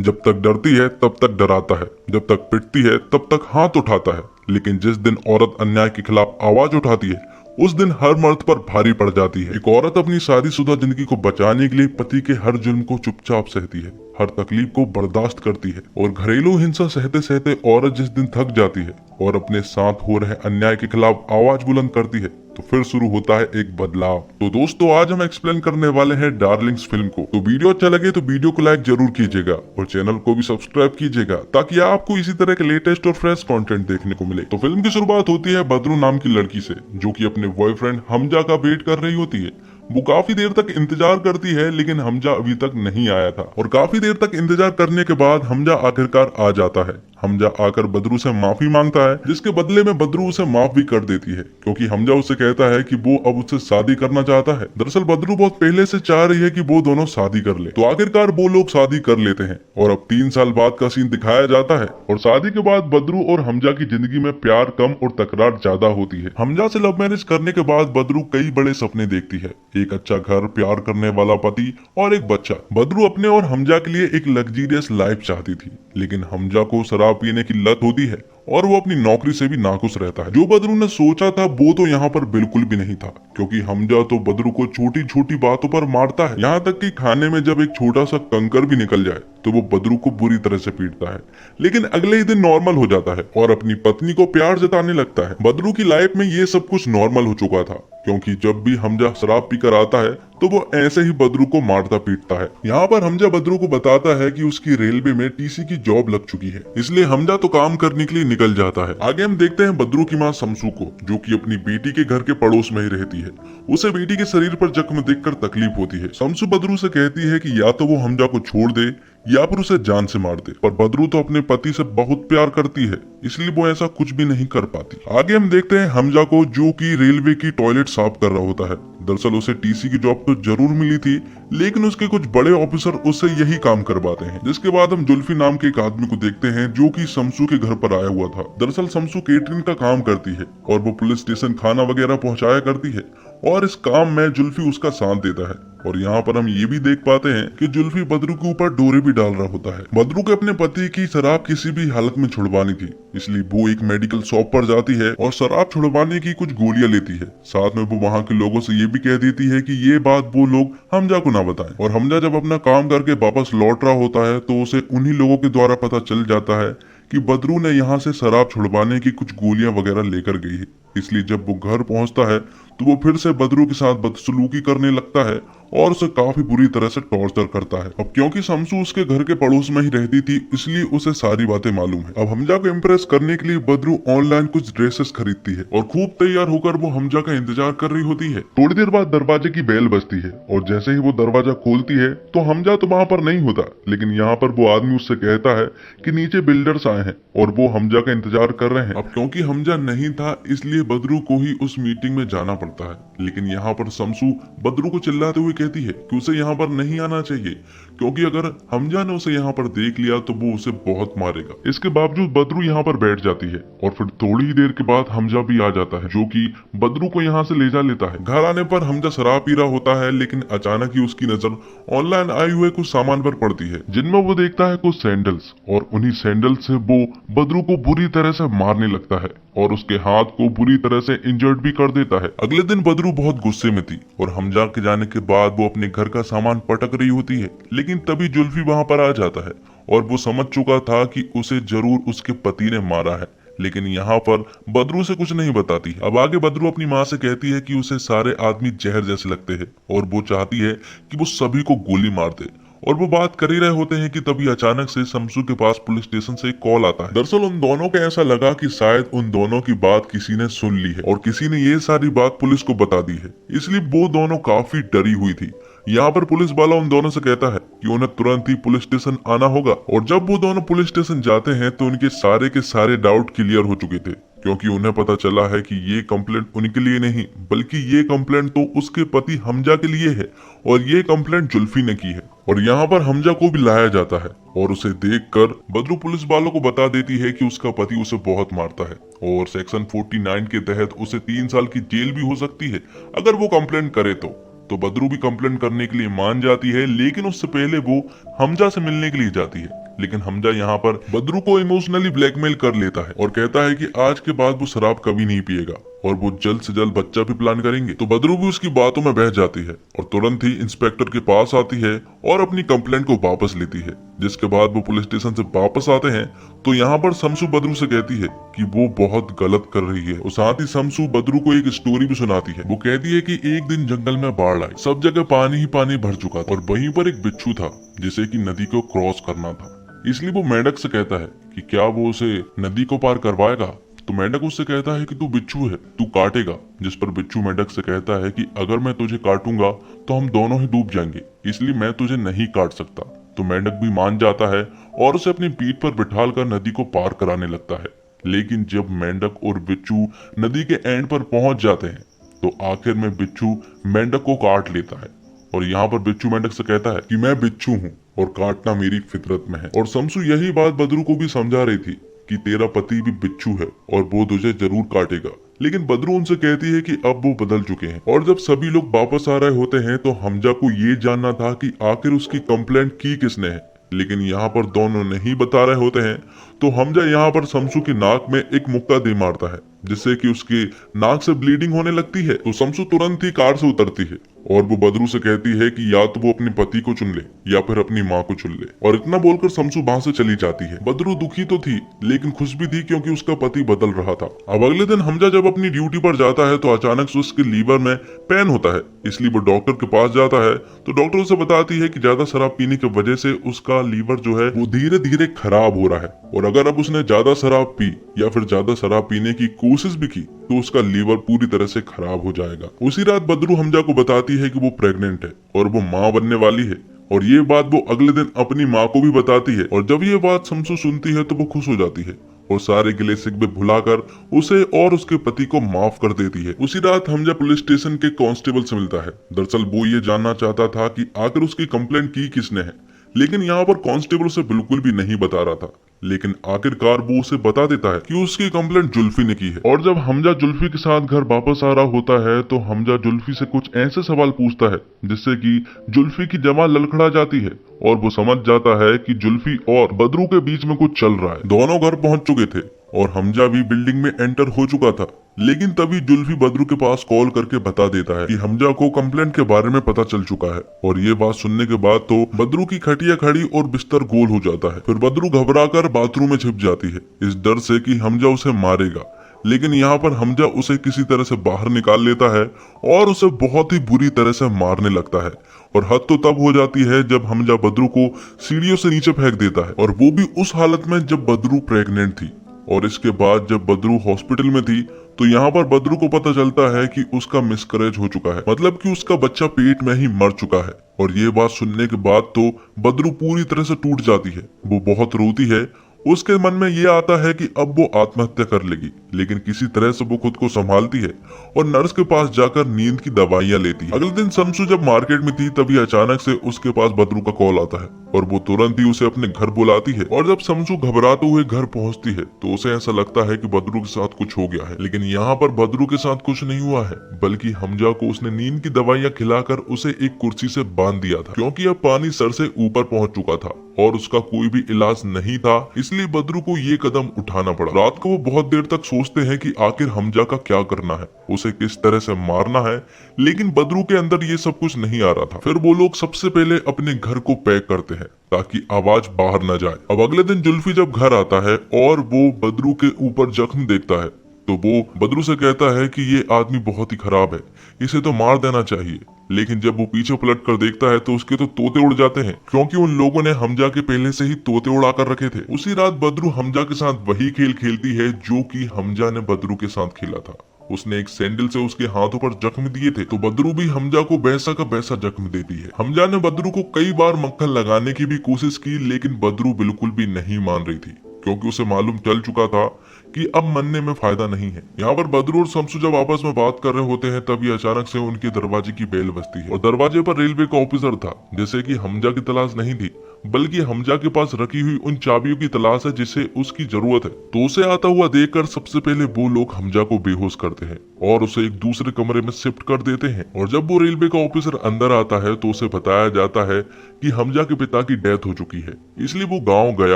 जब तक डरती है तब तक डराता है, जब तक पिटती है तब तक हाथ उठाता है, लेकिन जिस दिन औरत अन्याय के खिलाफ आवाज उठाती है उस दिन हर मर्द पर भारी पड़ जाती है। एक औरत अपनी शादीशुदा जिंदगी को बचाने के लिए पति के हर जुल्म को चुपचाप सहती है, हर तकलीफ को बर्दाश्त करती है और घरेलू हिंसा सहते सहते औरत जिस दिन थक जाती है और अपने साथ हो रहे अन्याय के खिलाफ आवाज बुलंद करती है तो फिर शुरू होता है एक बदलाव। तो दोस्तों आज हम एक्सप्लेन करने वाले हैं डार्लिंग्स फिल्म को। तो वीडियो अच्छा लगे तो वीडियो को लाइक जरूर कीजिएगा और चैनल को भी सब्सक्राइब कीजिएगा ताकि आपको इसी तरह के लेटेस्ट और फ्रेश कंटेंट देखने को मिले। तो फिल्म की शुरुआत होती है बदरू नाम की लड़की से जो कि अपने बॉयफ्रेंड हमजा का वेट कर रही होती है। वो काफी देर तक इंतजार करती है लेकिन हमजा अभी तक नहीं आया था और काफी देर तक इंतजार करने के बाद हमजा आखिरकार आ जाता है। हमजा आकर बदरू से माफी मांगता है जिसके बदले में बदरू उसे माफ भी कर देती है क्योंकि हमजा उसे कहता है कि वो अब उससे शादी करना चाहता है। दरअसल बदरू बहुत पहले से चाह रही है कि वो दोनों शादी कर ले, तो आखिरकार वो लोग शादी कर लेते हैं और अब 3 साल बाद का सीन दिखाया जाता है। और शादी के बाद बदरू और हमजा की जिंदगी में प्यार कम और तकरार ज्यादा होती है। हमजा से लव मैरिज करने के बाद बदरू कई बड़े सपने देखती है, एक अच्छा घर, प्यार करने वाला पति और एक बच्चा। बदरू अपने और हमजा के लिए एक लग्जरियस लाइफ चाहती थी लेकिन हमजा को शराब पीने की लत होती है और वो अपनी नौकरी से भी नाखुश रहता है। जो बदरू ने सोचा था वो तो यहाँ पर बिल्कुल भी नहीं था क्योंकि हमजा तो बदरू को छोटी छोटी बातों पर मारता है, यहाँ तक कि खाने में जब एक छोटा सा कंकर भी निकल जाए तो वो बदरू को बुरी तरह से पीटता है। लेकिन अगले ही दिन नॉर्मल हो जाता है और अपनी पत्नी को प्यार जताने लगता है। बदरू की लाइफ में ये सब कुछ नॉर्मल हो चुका था क्योंकि जब भी हमजा शराब पीकर आता है तो वो ऐसे ही बदरू को मारता पीटता है। यहाँ पर हमजा बदरू को बताता है कि उसकी रेलवे में टीसी की जॉब लग चुकी है, इसलिए हमजा तो काम करने के लिए निकल जाता है। आगे हम देखते हैं बदरू की माँ शमसू को जो कि अपनी बेटी के घर के पड़ोस में ही रहती है। उसे बेटी के शरीर पर जख्म देखकर तकलीफ होती है। शमसू बदरू से कहती है कि या तो वो हमजा को छोड़ दे या फिर उसे जान से मार दे, पर बदरू तो अपने पति से बहुत प्यार करती है इसलिए वो ऐसा कुछ भी नहीं कर पाती। आगे हम देखते हैं हमजा को जो कि रेलवे की टॉयलेट साफ कर रहा होता है। दरअसल उसे टीसी की जॉब तो जरूर मिली थी लेकिन उसके कुछ बड़े ऑफिसर उससे यही काम करवाते हैं। जिसके बाद हम जुल्फी नाम के एक आदमी को देखते हैं जो कि शमसू के घर पर आया हुआ था। दरअसल शमसू केटरिंग का काम करती है और वो पुलिस स्टेशन खाना वगैरह पहुंचाया करती है और इस काम में जुल्फी उसका साथ देता है। और यहाँ पर हम ये भी देख पाते हैं कि जुल्फी बदरू के ऊपर डोरे भी डाल रहा होता है। बदरू के अपने पति की शराब किसी भी हालत में छुड़वानी थी इसलिए वो एक मेडिकल शॉप पर जाती है और शराब छुड़वाने की कुछ गोलियां लेती है। साथ में वो वहाँ के लोगों से ये भी कह देती है कि ये बात वो लोग हमजा को ना बताएं। और हमजा जब अपना काम करके वापस लौट रहा होता है तो उसे उन्हीं लोगों के द्वारा पता चल जाता है कि बदरू ने यहाँ से शराब छुड़वाने की कुछ गोलियां वगैरह लेकर गई है। इसलिए जब वो घर पहुंचता है तो वो फिर से बदरू के साथ बदसलूकी करने लगता है और उसे काफी बुरी तरह से टॉर्चर करता है। अब क्योंकि शमसू उसके घर के पड़ोस में ही रहती थी इसलिए उसे सारी बातें मालूम है। अब हमजा को इम्प्रेस करने के लिए बदरू ऑनलाइन कुछ ड्रेसेस खरीदती है और खूब तैयार होकर वो हमजा का इंतजार कर रही होती है। थोड़ी देर बाद दरवाजे की बेल बजती है और जैसे ही वो दरवाजा खोलती है तो हमजा तो वहाँ पर नहीं होता, लेकिन यहाँ पर वो आदमी उससे कहता है कि नीचे बिल्डर्स आए हैं और वो हमजा का इंतजार कर रहे हैं। अब क्योंकि हमजा नहीं था इसलिए बदरू को ही उस मीटिंग में जाना पड़ता है, लेकिन यहाँ पर शमसू बदरू को चिल्लाते हुए कहती है कि उसे यहाँ पर नहीं आना चाहिए क्योंकि अगर हमजा ने उसे यहाँ पर देख लिया तो वो उसे बहुत मारेगा। इसके बावजूद बदरू यहाँ पर बैठ जाती है और फिर थोड़ी ही देर के बाद हमजा भी आ जाता है जो कि बदरू को यहाँ से ले जा लेता है। घर आने पर हमजा शराब पी रहा होता है लेकिन अचानक ही उसकी नजर ऑनलाइन आए हुए कुछ सामान पर पड़ती है जिनमें वो देखता है कुछ सैंडल्स और उन्हीं सैंडल्स से वो बदरू को बुरी तरह से मारने लगता है और उसके हाथ को बुरी तरह से इंजर्ड भी कर देता है। अगले दिन बदरू बहुत गुस्से में थी और हमजा के जाने के बाद वो अपने घर का सामान पटक रही होती है, लेकिन तभी जुल्फी वहां पर आ जाता है और वो समझ चुका था कि उसे जरूर उसके पति ने मारा है, लेकिन यहाँ पर बदरू से कुछ नहीं बताती। अब आगे बदरू अपनी माँ से कहती है कि उसे सारे आदमी जहर जैसे लगते हैं और वो चाहती है कि वो सभी को गोली मार दे। और वो बात कर ही रहे होते हैं कि तभी अचानक से शमसू के पास पुलिस स्टेशन से एक कॉल आता है। दरअसल उन दोनों को ऐसा लगा कि शायद उन दोनों की बात किसी ने सुन ली है और किसी ने ये सारी बात पुलिस को बता दी है, इसलिए वो दोनों काफी डरी हुई थी। यहाँ पर पुलिस वाला उन दोनों से कहता है कि उन्हें तुरंत ही पुलिस स्टेशन आना होगा और जब वो दोनों पुलिस स्टेशन जाते हैं तो उनके सारे के सारे डाउट क्लियर हो चुके थे क्योंकि उन्हें पता चला है कि ये कंप्लेंट उनके लिए नहीं बल्कि ये कंप्लेंट तो उसके पति हमजा के लिए है और ये कंप्लेंट जुल्फी ने की है। और यहाँ पर हमजा को भी लाया जाता है और उसे देखकर बदरू पुलिस वालों को बता देती है कि उसका पति उसे बहुत मारता है और सेक्शन 49 के तहत उसे 3 साल की जेल भी हो सकती है अगर वो कंप्लेंट करे तो बदरू भी कंप्लेंट करने के लिए मान जाती है, लेकिन उससे पहले वो हमजा से मिलने के लिए जाती है। लेकिन हमजा यहाँ पर बदरू को इमोशनली ब्लैकमेल कर लेता है और कहता है कि आज के बाद वो शराब कभी नहीं पिएगा और वो जल्द से जल्द बच्चा भी प्लान करेंगे। तो बदरू भी उसकी बातों में बह जाती है और तुरंत ही इंस्पेक्टर के पास आती है और अपनी कंप्लेंट को वापस लेती है। जिसके बाद वो पुलिस स्टेशन से वापस आते हैं तो यहाँ पर शमसू बदरू से कहती है कि वो बहुत गलत कर रही है और साथ ही शमसू बदरू को एक स्टोरी भी सुनाती है। वो कहती है कि एक दिन जंगल में बाढ़ आई, सब जगह पानी ही पानी भर चुका था और वहीं पर एक बिच्छू था जिसे की नदी को क्रॉस करना था। इसलिए वो मेंढक से कहता है कि क्या वो उसे नदी को पार करवाएगा। तो मेंढक उससे कहता है कि तू बिच्छू है, तू काटेगा। जिस पर बिच्छू मेंढक से कहता है कि अगर मैं तुझे काटूंगा तो हम दोनों ही डूब जाएंगे, इसलिए मैं तुझे नहीं काट सकता। तो मेंढक भी मान जाता है और उसे अपनी पीठ पर बिठालकर नदी को पार कराने लगता है। लेकिन जब मेंढक और बिच्छू नदी के एंड पर पहुंच जाते हैं तो आखिर में बिच्छू मेंढक को काट लेता है और यहाँ पर बिच्छू मेंढक से कहता है कि मैं बिच्छू हूँ और काटना मेरी फितरत में है। और शमसू यही बात बदरू को भी समझा रही थी कि तेरा पति भी बिच्छू है और वो तुझे जरूर काटेगा। लेकिन बदरू उनसे कहती है कि अब वो बदल चुके हैं। और जब सभी लोग वापस आ रहे होते हैं तो हमजा को ये जानना था कि आखिर उसकी कंप्लेंट की किसने है, लेकिन यहाँ पर दोनों नहीं बता रहे होते हैं। तो हमजा यहाँ पर शमसू की नाक में एक मुक्का दे मारता है जिससे कि उसकी नाक से ब्लीडिंग होने लगती है। तो शमसू तुरंत ही कार से उतरती है और वो बदरू से कहती है कि या तो वो अपने पति को चुन ले या फिर अपनी माँ को चुन ले। और इतना बोलकर शमसू वहां से चली जाती है। बदरू दुखी तो थी लेकिन खुश भी थी क्योंकि उसका पति बदल रहा था। अब अगले दिन हमजा जब अपनी ड्यूटी पर जाता है तो अचानक से उसके लीवर में पेन होता है, इसलिए वो डॉक्टर के पास जाता है। तो डॉक्टर उसे बताती है कि ज्यादा शराब पीने की वजह से उसका लीवर जो है वो धीरे धीरे खराब हो रहा है और अगर अब उसने ज्यादा शराब पी या फिर ज्यादा शराब पीने की कोशिश भी की तो उसका लीवर पूरी तरह से खराब हो जाएगा। उसी रात बदरू हमजा को बताती है कि वो प्रेग्नेंट है और वो माँ बनने वाली है और ये बात वो अगले दिन अपनी माँ को भी बताती है। और जब ये बात शमसू सुनती है तो वो खुश हो जाती है और सारे गिले शिकवे भुलाकर उसे और उसके पति को माफ कर देती है। उसी रात हमजा पुलिस स्टेशन के कांस्टेबल से मिलता है। दरअसल वो ये जानना चाहता था कि आखिर उसकी कंप्लेंट की किसने है, लेकिन यहाँ पर कांस्टेबल उसे बिल्कुल भी नहीं बता रहा था। लेकिन आखिरकार वो उसे बता देता है कि उसकी कंप्लेंट जुल्फी ने की है। और जब हमजा जुल्फी के साथ घर वापस आ रहा होता है तो हमजा जुल्फी से कुछ ऐसे सवाल पूछता है जिससे कि जुल्फी की जमा लड़खड़ा जाती है और वो समझ जाता है कि जुल्फी और बदरू के बीच में कुछ चल रहा है। दोनों घर पहुंच चुके थे और हमजा भी बिल्डिंग में एंटर हो चुका था, लेकिन तभी जुल्फी बदरू के पास कॉल करके बता देता है कि हमजा को कंप्लेंट के बारे में पता चल चुका है। और ये बात सुनने के बाद तो बदरू की खटिया खड़ी और बिस्तर गोल हो जाता है। फिर बदरू घबराकर बाथरूम में छिप जाती है इस डर से कि हमजा उसे मारेगा। लेकिन यहाँ पर हमजा उसे किसी तरह से बाहर निकाल लेता है और उसे बहुत ही बुरी तरह से मारने लगता है। और हद तो तब हो जाती है जब हमजा बदरू को सीढ़ियों से नीचे फेंक देता है और वो भी उस हालत में जब बदरू प्रेग्नेंट थी। और इसके बाद जब बदरू हॉस्पिटल में थी तो यहाँ पर बदरू को पता चलता है कि उसका मिसकैरेज हो चुका है, मतलब कि उसका बच्चा पेट में ही मर चुका है। और ये बात सुनने के बाद तो बदरू पूरी तरह से टूट जाती है, वो बहुत रोती है। उसके मन में ये आता है कि अब वो आत्महत्या कर लेगी, लेकिन किसी तरह से वो खुद को संभालती है और नर्स के पास जाकर नींद की दवाइयां लेती है। अगले दिन शमसू जब मार्केट में थी तभी अचानक से उसके पास बदरू का कॉल आता है और वो तुरंत ही उसे अपने घर बुलाती है। और जब शमसू घबराते हुए घर पहुंचती है तो उसे ऐसा लगता है कि बदरू के साथ कुछ हो गया है, लेकिन यहाँ पर बदरू के साथ कुछ नहीं हुआ है, बल्कि हमजा को उसने नींद की दवाइयां खिलाकर उसे एक कुर्सी से बांध दिया था, क्योंकि अब पानी सर से ऊपर पहुंच चुका था और उसका कोई भी इलाज नहीं था। इसलिए बदरू को ये कदम उठाना पड़ा। रात को वो बहुत देर तक सोचते हैं कि आखिर हमजा का क्या करना है, उसे किस तरह से मारना है, लेकिन बदरू के अंदर ये सब कुछ नहीं आ रहा था। फिर वो लोग सबसे पहले अपने घर को पैक करते हैं ताकि आवाज बाहर न जाए। अब अगले दिन जुल्फी जब घर आता है और वो बदरू के ऊपर जख्म देखता है तो वो बदरू से कहता है कि ये आदमी बहुत ही खराब है, इसे तो मार देना चाहिए। लेकिन जब वो पीछे पलट कर देखता है तो उसके तो तोते उड़ जाते हैं, क्योंकि उन लोगों ने हमजा के पहले से ही तोते उड़ा कर रखे थे। उसी रात बदरू हमजा के साथ वही खेल खेलती है जो कि हमजा ने बदरू के साथ खेला था। उसने एक सैंडल से उसके हाथों पर जख्म दिए थे, तो बदरू भी हमजा को वैसा का वैसा जख्म देती है। हमजा ने बदरू को कई बार मक्खन लगाने की भी कोशिश की, लेकिन बदरू बिल्कुल भी नहीं मान रही थी, क्योंकि उसे मालूम चल चुका था कि अब मनने में फायदा नहीं है। यहाँ पर बदरू और शमसू जब आपस में बात कर रहे होते हैं तभी अचानक से उनके दरवाजे की बेल बजती है और दरवाजे पर रेलवे का ऑफिसर था। जैसे कि हमजा की तलाश नहीं थी बल्कि हमजा के पास रखी हुई उन चाबियों की तलाश है जिसे उसकी जरूरत है। तो उसे आता हुआ देखकर सबसे पहले वो लोग हमजा को बेहोश करते हैं और उसे एक दूसरे कमरे में शिफ्ट कर देते हैं। और जब वो रेलवे का ऑफिसर अंदर आता है तो उसे बताया जाता है कि हमजा के पिता की डेथ हो चुकी है, इसलिए वो गाँव गया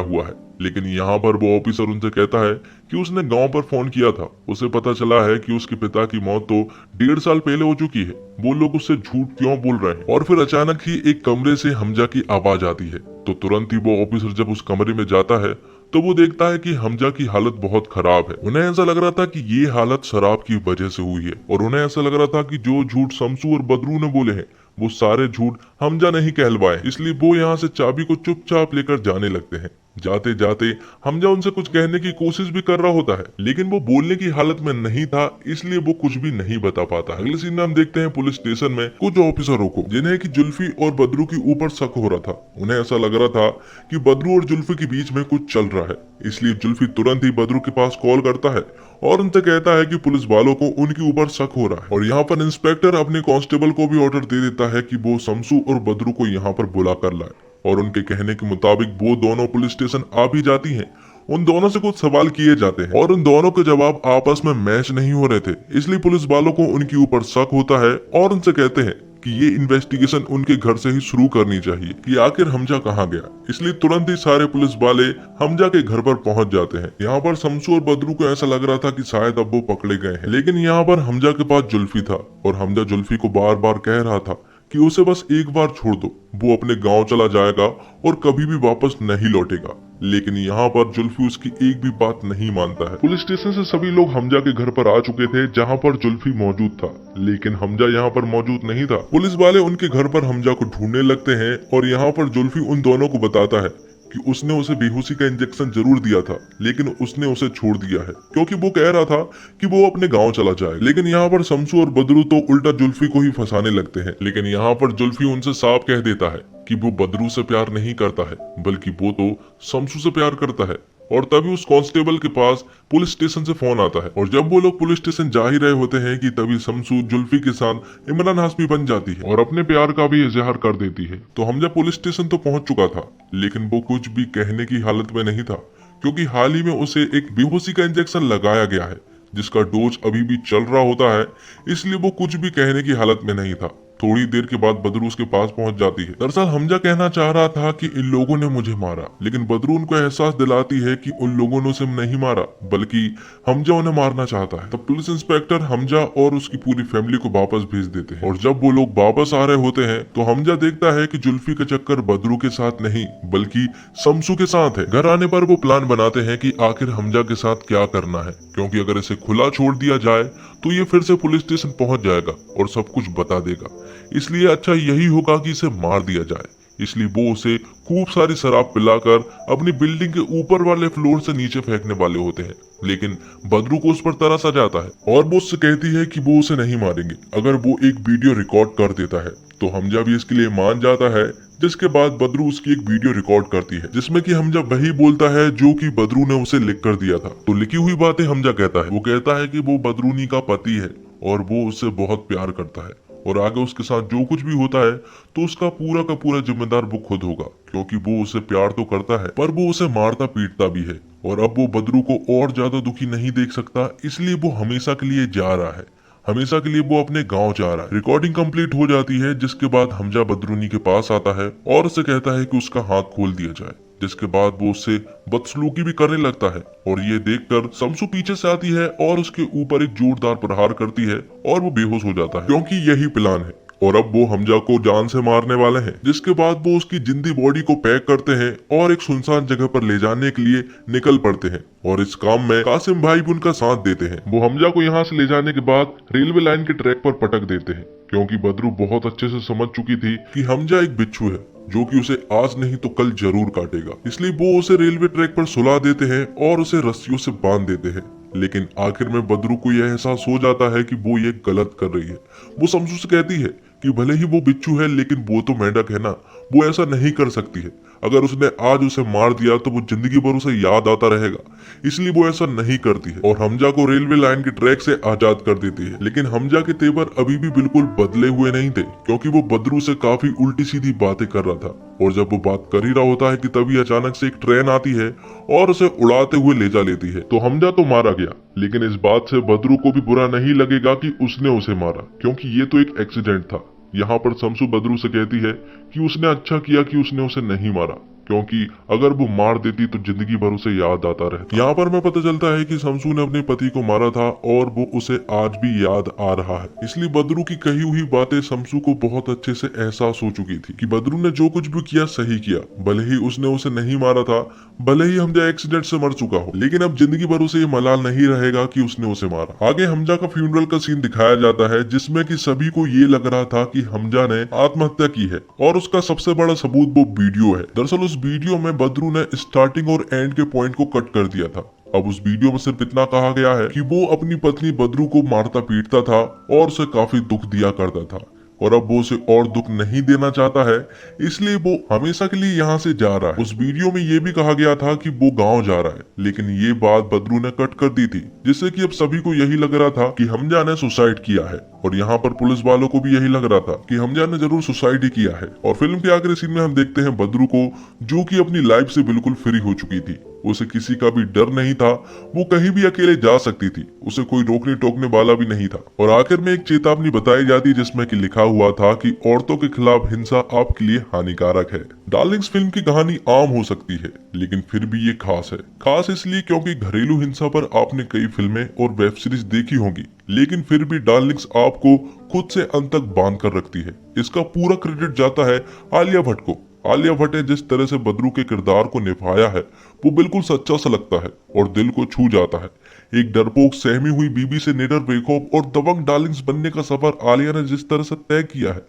हुआ है। लेकिन यहाँ पर वो ऑफिसर उनसे कहता है कि उसने गांव पर फोन किया था, उसे पता चला है कि उसके पिता की मौत तो 1.5 साल पहले हो चुकी है, वो लोग उससे झूठ क्यों बोल रहे हैं। और फिर अचानक ही एक कमरे से हमजा की आवाज आती है, तो तुरंत ही वो ऑफिसर जब उस कमरे में जाता है तो वो देखता है कि हमजा की हालत बहुत खराब है। उन्हें ऐसा लग रहा था कि ये हालत शराब की वजह से हुई है और उन्हें ऐसा लग रहा था कि जो झूठ शमसू और बदरू ने बोले हैं वो सारे झूठ हमजा नहीं कहलवाए, इसलिए वो यहाँ से चाबी को चुपचाप लेकर जाने लगते हैं। जाते जाते हमजा उनसे कुछ कहने की कोशिश भी कर रहा होता है, लेकिन वो बोलने की हालत में नहीं था, इसलिए वो कुछ भी नहीं बता पाता। अगले सीन में हम देखते हैं पुलिस स्टेशन में कुछ ऑफिसरों को जिन्हें कि जुल्फी और बदरू के ऊपर शक हो रहा था। उन्हें ऐसा लग रहा था कि बदरू और जुल्फी के बीच में कुछ चल रहा है, इसलिए जुल्फी तुरंत ही बदरू के पास कॉल करता है और उनसे कहता है कि पुलिस वालों को उनके ऊपर शक हो रहा है। और यहाँ पर इंस्पेक्टर अपने कांस्टेबल को भी ऑर्डर दे देता है कि वो शमसू और बदरू को यहाँ पर बुला कर लाए। और उनके कहने के मुताबिक वो दोनों पुलिस स्टेशन आ भी जाती हैं। उन दोनों से कुछ सवाल किए जाते हैं और उन दोनों के जवाब आपस में मैच नहीं हो रहे थे, इसलिए पुलिस वालों को उनके ऊपर शक होता है और उनसे कहते हैं कि ये इन्वेस्टिगेशन उनके घर से ही शुरू करनी चाहिए कि आखिर हमजा कहाँ गया। इसलिए तुरंत ही सारे पुलिस वाले हमजा के घर पर पहुंच जाते हैं। यहाँ पर शमसू और बदरू को ऐसा लग रहा था कि शायद अब वो पकड़े गए हैं, लेकिन यहाँ पर हमजा के पास जुल्फी था और हमजा जुल्फी को बार बार कह रहा था कि उसे बस एक बार छोड़ दो, वो अपने गांव चला जाएगा और कभी भी वापस नहीं लौटेगा। लेकिन यहाँ पर जुल्फी उसकी एक भी बात नहीं मानता है। पुलिस स्टेशन से सभी लोग हमजा के घर पर आ चुके थे जहाँ पर जुल्फी मौजूद था, लेकिन हमजा यहाँ पर मौजूद नहीं था। पुलिस वाले उनके घर पर हमजा को ढूंढने लगते हैं और यहाँ पर जुल्फी उन दोनों को बताता है कि उसने उसे बेहोशी का इंजेक्शन जरूर दिया था, लेकिन उसने उसे छोड़ दिया है क्योंकि वो कह रहा था कि वो अपने गांव चला जाए। लेकिन यहाँ पर शमसू और बदरू तो उल्टा जुल्फी को ही फंसाने लगते हैं। लेकिन यहाँ पर जुल्फी उनसे साफ कह देता है कि वो बदरू से प्यार नहीं करता है, बल्कि वो तो शमसू से प्यार करता है। और तभी उस कांस्टेबल के पास पुलिस स्टेशन से फोन आता है और जब वो लोग पुलिस स्टेशन जा ही रहे होते हैं कि तभी शमसू जुल्फी के साथ इमरान हाशमी बन जाती है और अपने प्यार का भी इजहार कर देती है। तो हमजा पुलिस स्टेशन तो पहुंच चुका था, लेकिन वो कुछ भी कहने की हालत में नहीं था क्योंकि हाल ही में उसे एक बेहोशी का इंजेक्शन लगाया गया है जिसका डोज अभी भी चल रहा होता है, इसलिए वो कुछ भी कहने की हालत में नहीं था। थोड़ी देर के बाद बदरू उसके पास पहुंच जाती है। दरअसल हमजा कहना चाह रहा था कि इन लोगों ने मुझे मारा, लेकिन बदरू उनको एहसास दिलाती है कि उन लोगों ने उसे नहीं मारा, बल्कि हमजा उन्हें मारना चाहता है। तब पुलिस इंस्पेक्टर हमजा और उसकी पूरी फैमिली को वापस भेज देते हैं। और जब वो लोग वापस आ रहे होते हैं तो हमजा देखता है कि जुल्फी का चक्कर बदरू के साथ नहीं बल्कि शमसू के साथ है। घर आने पर वो प्लान बनाते हैं कि आखिर हमजा के साथ क्या करना है, क्योंकि अगर इसे खुला छोड़ दिया जाए तो ये फिर से पुलिस स्टेशन पहुंच जाएगा और सब कुछ बता देगा, इसलिए अच्छा यही होगा कि इसे मार दिया जाए। इसलिए वो उसे खूब सारी शराब पिलाकर अपनी बिल्डिंग के ऊपर वाले फ्लोर से नीचे फेंकने वाले होते हैं, लेकिन बदरू को उस पर तरस आ जाता है और वो उससे कहती है कि वो उसे नहीं मारेंगे अगर वो एक वीडियो रिकॉर्ड कर देता है। तो हमजा भी इसके लिए मान जाता है, जिसके बाद बदरू उसकी एक वीडियो रिकॉर्ड करती है जिसमें कि हमजा वही बोलता है जो कि बदरू ने उसे लिख कर दिया था। तो लिखी हुई बातें हमजा कहता है, वो कहता है कि वो बदरूनी का पति है और वो उससे बहुत प्यार करता है और आगे उसके साथ जो कुछ भी होता है तो उसका पूरा का पूरा जिम्मेदार वो खुद होगा, क्योंकि वो उसे प्यार तो करता है पर वो उसे मारता पीटता भी है। और अब वो बदरू को और ज्यादा दुखी नहीं देख सकता, इसलिए वो हमेशा के लिए जा रहा है, हमेशा के लिए वो अपने गांव जा रहा है। रिकॉर्डिंग कंप्लीट हो जाती है, जिसके बाद हमजा बदरूनी के पास आता है और उसे कहता है कि उसका हाथ खोल दिया जाए, जिसके बाद वो उससे बदसलूकी भी करने लगता है। और ये देखकर शमसू पीछे से आती है और उसके ऊपर एक जोरदार प्रहार करती है और वो बेहोश हो जाता है, क्योंकि यही प्लान है। और अब वो हमजा को जान से मारने वाले हैं, जिसके बाद वो उसकी जिंदी बॉडी को पैक करते हैं और एक सुनसान जगह पर ले जाने के लिए निकल पड़ते हैं। और इस काम में कासिम भाई भी उनका साथ देते हैं। वो हमजा को यहाँ से ले जाने के बाद रेलवे लाइन के ट्रैक पर पटक देते हैं, क्योंकि बदरू बहुत अच्छे से समझ चुकी थी कि हमजा एक बिच्छू है जो कि उसे आज नहीं तो कल जरूर काटेगा, इसलिए वो उसे रेलवे ट्रैक पर सुला देते हैं और उसे रस्सियों से बांध देते हैं। लेकिन आखिर में बदरू को यह एहसास हो जाता है कि वो ये गलत कर रही है। वो शमसू से कहती है कि भले ही वो बिच्छू है लेकिन वो तो मेंढक है ना, वो ऐसा नहीं कर सकती है। अगर उसने आज उसे मार दिया तो वो जिंदगी भर उसे याद आता रहेगा, इसलिए वो ऐसा नहीं करती है और हमजा को रेलवे लाइन के ट्रैक से आजाद कर देती है। लेकिन हमजा के तेवर अभी भी बिल्कुल बदले हुए नहीं थे, क्योंकि वो बदरू से काफी उल्टी सीधी बातें कर रहा था। और जब वो बात कर ही रहा होता है कि तभी अचानक से एक ट्रेन आती है और उसे उड़ाते हुए ले जा लेती है। तो हमजा तो मारा गया, लेकिन इस बात से बदरू को भी बुरा नहीं लगेगा कि उसने उसे मारा, क्योंकि ये तो एक एक्सीडेंट था। यहाँ पर शमसू बदरू से कहती है कि उसने अच्छा किया कि उसने उसे नहीं मारा, क्योंकि अगर वो मार देती तो जिंदगी भर उसे याद आता रहता। यहाँ पर हमें पता चलता है कि शमसू ने अपने पति को मारा था और वो उसे आज भी याद आ रहा है। इसलिए बदरू की कही हुई बातें शमसू को बहुत अच्छे से एहसास हो चुकी थी कि बदरू ने जो कुछ भी किया सही किया। भले ही उसने उसे नहीं मारा था, भले ही हमजा एक्सीडेंट से मर चुका हो, लेकिन अब जिंदगी भर उसे ये मलाल नहीं रहेगा कि उसने उसे मारा। आगे हमजा का फ्यूनरल का सीन दिखाया जाता है, जिसमें कि सभी को ये लग रहा था कि हमजा ने आत्महत्या की है और उसका सबसे बड़ा सबूत वो वीडियो है। दरअसल उस वीडियो में बदरू ने स्टार्टिंग और एंड के पॉइंट को कट कर दिया था। अब उस वीडियो में सिर्फ इतना कहा गया है कि वो अपनी पत्नी बदरू को मारता पीटता था और उसे काफी दुख दिया करता था, और अब वो उसे और दुख नहीं देना चाहता है, इसलिए वो हमेशा के लिए यहाँ से जा रहा है। उस वीडियो में ये भी कहा गया था कि वो गांव जा रहा है, लेकिन ये बात बदरू ने कट कर दी थी, जिससे कि अब सभी को यही लग रहा था कि हमजा ने सुसाइड किया है। और यहाँ पर पुलिस वालों को भी यही लग रहा था कि हमजा ने जरूर सुसाइड ही किया है। और फिल्म के आखिरी सीन में हम देखते हैं बदरू को, जो कि अपनी लाइफ से बिल्कुल फ्री हो चुकी थी। उसे किसी का भी डर नहीं था, वो कहीं भी अकेले जा सकती थी, उसे कोई रोकने टोकने वाला भी नहीं था। और आखिर में एक चेतावनी बताई जाती जिसमें कि लिखा हुआ था कि औरतों के खिलाफ हिंसा आपके लिए हानिकारक है। डार्लिंग्स फिल्म की कहानी आम हो सकती है, लेकिन फिर भी ये खास है। खास इसलिए क्योंकि घरेलू हिंसा पर आपने कई फिल्में और वेब सीरीज देखी होंगी, लेकिन फिर भी डार्लिंग्स आपको खुद से अंत तक बांध कर रखती है। इसका पूरा क्रेडिट जाता है आलिया भट्ट को। आलिया भट्ट ने जिस तरह से बदरू के किरदार को निभाया है, वो बिल्कुल सच्चा सा लगता है और दिल को छू जाता है। एक डरपोक सहमी हुई बीबी से निडर बेखौफ और दबंग डार्लिंग्स बनने का सफर आलिया ने जिस तरह से तय किया है,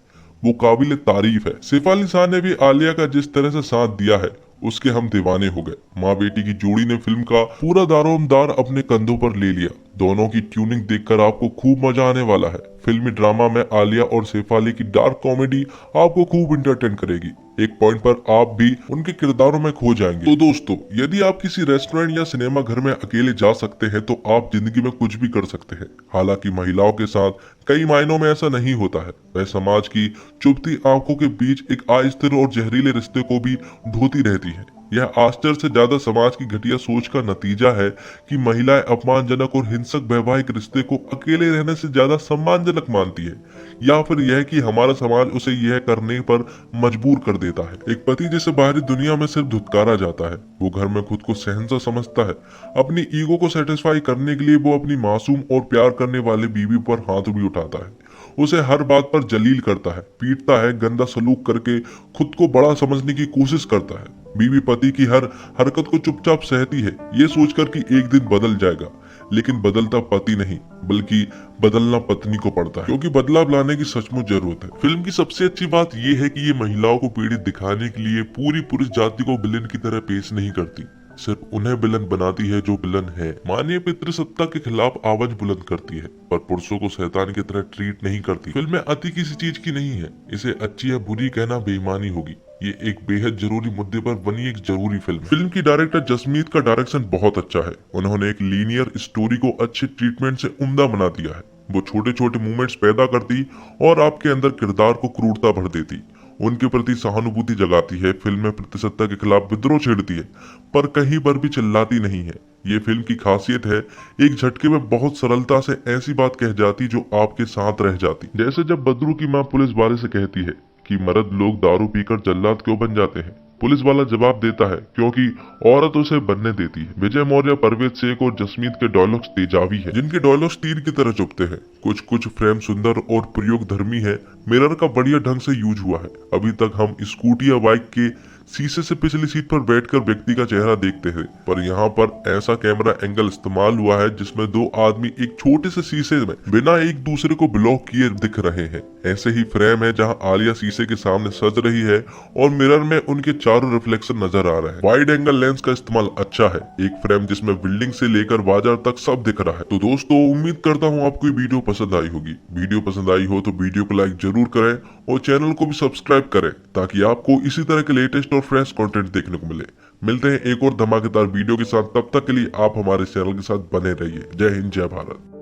वो काबिल तारीफ है। सैफ अली खान ने भी आलिया का जिस तरह से साथ दिया है, उसके हम दीवाने हो गए। माँ बेटी की जोड़ी ने फिल्म का पूरा दारोमदार अपने कंधों पर ले लिया। दोनों की ट्यूनिंग देखकर आपको खूब मजा आने वाला है। फिल्मी ड्रामा में आलिया और सैफ अली की डार्क कॉमेडी आपको खूब इंटरटेन करेगी। एक पॉइंट पर आप भी उनके किरदारों में खो जाएंगे। तो दोस्तों, यदि आप किसी रेस्टोरेंट या सिनेमा घर में अकेले जा सकते हैं, तो आप जिंदगी में कुछ भी कर सकते हैं। हालांकि महिलाओं के साथ कई मायनों में ऐसा नहीं होता है। वह समाज की चुभती आंखों के बीच एक अस्थिर और जहरीले रिश्ते को भी ढोती रहती है। यह आश्चर्य से ज्यादा समाज की घटिया सोच का नतीजा है कि महिलाएं अपमानजनक और हिंसक वैवाहिक रिश्ते को अकेले रहने से ज्यादा सम्मानजनक मानती है, या फिर यह कि हमारा समाज उसे यह करने पर मजबूर कर देता है। एक पति जिसे बाहरी दुनिया में सिर्फ धुतकारा जाता है, वो घर में खुद को शहंशाह समझता है। अपनी ईगो को सेटिस्फाई करने के लिए वो अपनी मासूम और प्यार करने वाले बीवी पर हाथ भी उठाता है, उसे हर बात पर जलील करता है, पीटता है, गंदा सलूक करके खुद को बड़ा समझने की कोशिश करता है। बीवी पति की हर हरकत को चुपचाप सहती है, ये सोचकर कि एक दिन बदल जाएगा। लेकिन बदलता पति नहीं, बल्कि बदलना पत्नी को पड़ता है, क्योंकि बदलाव लाने की सचमुच जरूरत है। फिल्म की सबसे अच्छी बात यह है कि ये महिलाओं को पीड़ित दिखाने के लिए पूरी पुरुष जाति को विलेन की तरह पेश नहीं करती, सिर्फ उन्हें विलन बनाती है जो विलन है। मानवीय पितृसत्ता के खिलाफ आवाज बुलंद करती है, पर पुरुषों को शैतान की तरह ट्रीट नहीं करती। फिल्म में अति किसी चीज की नहीं है, इसे अच्छी या बुरी कहना बेईमानी होगी। ये एक बेहद जरूरी मुद्दे पर बनी एक जरूरी फिल्म की डायरेक्टर जसमीत का डायरेक्शन बहुत अच्छा है। उन्होंने एक लीनियर स्टोरी को अच्छे ट्रीटमेंट से उम्दा बना दिया है। वो छोटे छोटे मूवमेंट्स पैदा करती और आपके अंदर किरदार को क्रूरता भर देती, उनके प्रति सहानुभूति जगाती है। फिल्म में प्रतिसत्ता के खिलाफ विद्रोह छेड़ती है, पर कहीं पर भी चिल्लाती नहीं है। ये फिल्म की खासियत है, एक झटके में बहुत सरलता से ऐसी बात कह जाती जो आपके साथ रह जाती। जैसे जब बदरू की माँ पुलिस वाले से कहती है कि मर्द लोग दारू पीकर जल्लाद क्यों बन जाते हैं। पुलिस वाला जवाब देता है, क्योंकि औरत उसे बनने देती है। विजय मौर्य, परवेज शेख और जसमीत के डायलॉग्स तेजाबी है, जिनके डायलॉग्स तीर की तरह चुभते हैं। कुछ फ्रेम सुंदर और प्रयोग धर्मी है। मिरर का बढ़िया ढंग से यूज हुआ है। अभी तक हम स्कूटी या बाइक के शीशे से पिछली सीट पर बैठकर व्यक्ति का चेहरा देखते हैं, पर यहाँ पर ऐसा कैमरा एंगल इस्तेमाल हुआ है जिसमें दो आदमी एक छोटे से शीशे में बिना एक दूसरे को ब्लॉक किए दिख रहे हैं। ऐसे ही फ्रेम है जहां आलिया शीशे के सामने सज रही है और मिरर में उनके चारों रिफ्लेक्शन नजर आ रहे हैं। वाइड एंगल लेंस का इस्तेमाल अच्छा है, एक फ्रेम जिसमें बिल्डिंग से लेकर बाजार तक सब दिख रहा है। तो दोस्तों उम्मीद करता हूँ आपको ये वीडियो पसंद आई होगी। वीडियो पसंद आई हो तो वीडियो को लाइक जरूर करें और चैनल को भी सब्सक्राइब करें ताकि आपको इसी तरह के लेटेस्ट और फ्रेश कंटेंट देखने को मिले। मिलते हैं एक और धमाकेदार वीडियो के साथ, तब तक के लिए आप हमारे चैनल के साथ बने रहिए। जय हिंद, जय भारत।